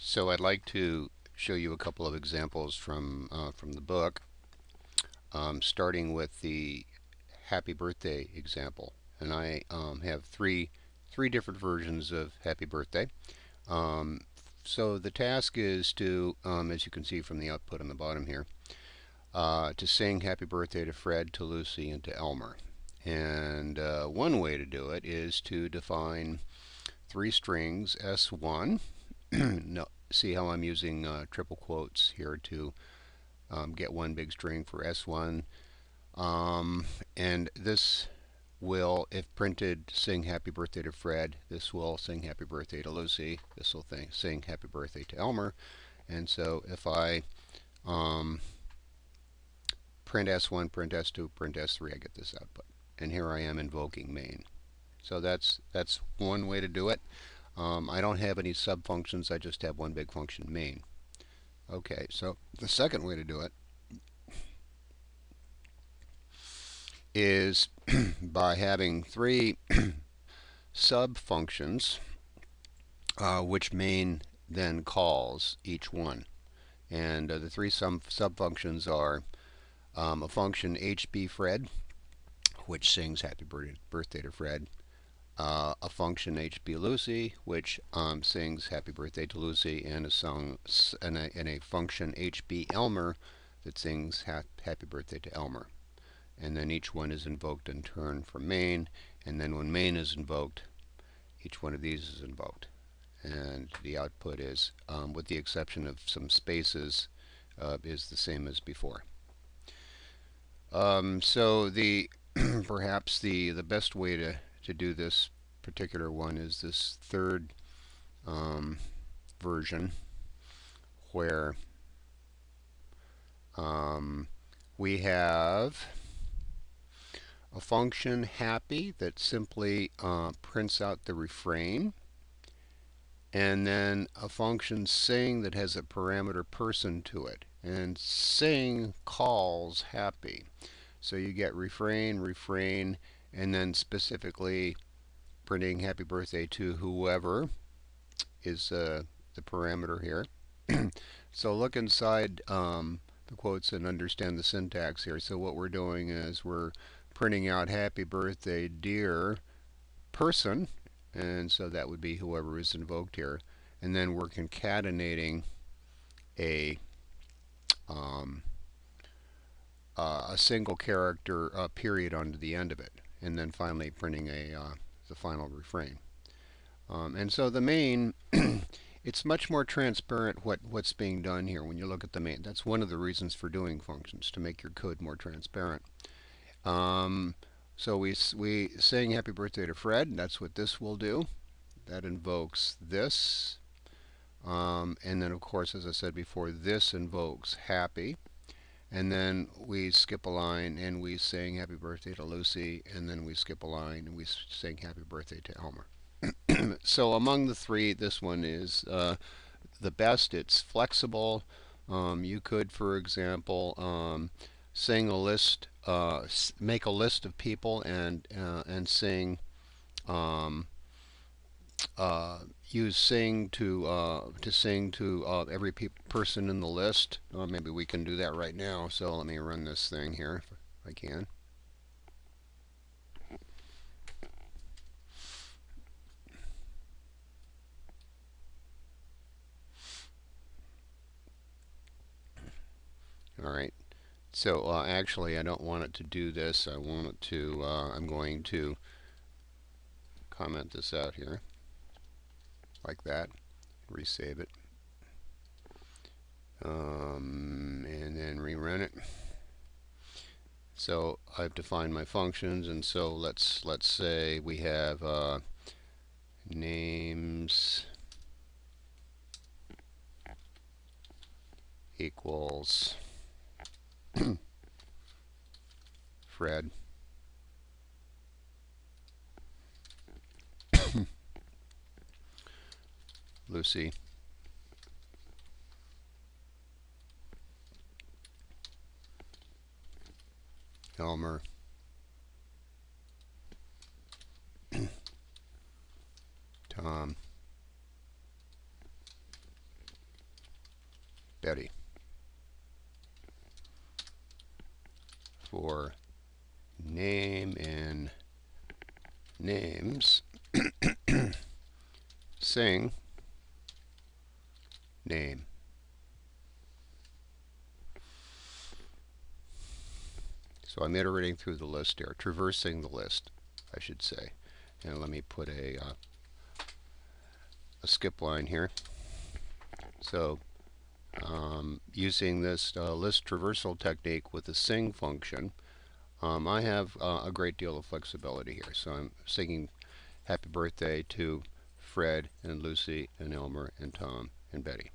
So I'd like to show you a couple of examples from the book, starting with the Happy Birthday example. And I have three different versions of Happy Birthday. Um, so the task is to, as you can see from the output on the bottom here, to sing Happy Birthday to Fred, to Lucy, and to Elmer. And one way to do it is to define three strings S1. No, see how I'm using triple quotes here to get one big string for S1. And this will, if printed, sing Happy Birthday to Fred. This will sing Happy Birthday to Lucy. This will sing Happy Birthday to Elmer. And so if I um, print S1, print S2, print S3, I get this output. And here I am invoking main. So that's one way to do it. I don't have any subfunctions. I just have one big function, main. Okay, so the second way to do it is by having three subfunctions, which main then calls each one. And the three subfunctions are a function HBFred, which sings Happy Birthday to Fred, a function HBLucy, which sings Happy Birthday to Lucy, and a function HBElmer that sings Happy Birthday to Elmer. And then each one is invoked in turn from main, and then when main is invoked, each one of these is invoked. And the output is, with the exception of some spaces, is the same as before. So the perhaps the best way to do this particular one is this third version, where we have a function happy that simply prints out the refrain, and then a function sing that has a parameter person to it, and sing calls happy. So you get refrain, refrain, and then specifically printing happy birthday to whoever is the parameter here. So look inside the quotes and understand the syntax here. So what we're doing is we're printing out happy birthday dear person, and so that would be whoever is invoked here, and then we're concatenating a single character period onto the end of it, and then finally printing the final refrain. And so the main, it's much more transparent what's being done here when you look at the main. That's one of the reasons for doing functions, to make your code more transparent. So we saying happy birthday to Fred. That's what this will do. That invokes this. And then, of course, as I said before, this invokes happy. And then we skip a line and we sing happy birthday to Lucy. And then we skip a line and we sing happy birthday to Elmer. So among the three, this one is the best. It's flexible. You could, for example, sing a list, make a list of people, and sing, use sing to sing to every person in the list. Maybe we can do that right now. So let me run this thing here if I can. All right. So actually, I don't want it to do this. I want it to. I'm going to comment this out here, like that. Resave it, and then rerun it. So I've defined my functions, and so let's say we have names equals Fred. Lucy, Elmer, Tom, Betty. For name and names, sing name. So I'm iterating through the list here, traversing the list, I should say. And let me put a skip line here. So using this list traversal technique with the sing function, I have a great deal of flexibility here. So I'm singing happy birthday to Fred and Lucy and Elmer and Tom and Betty.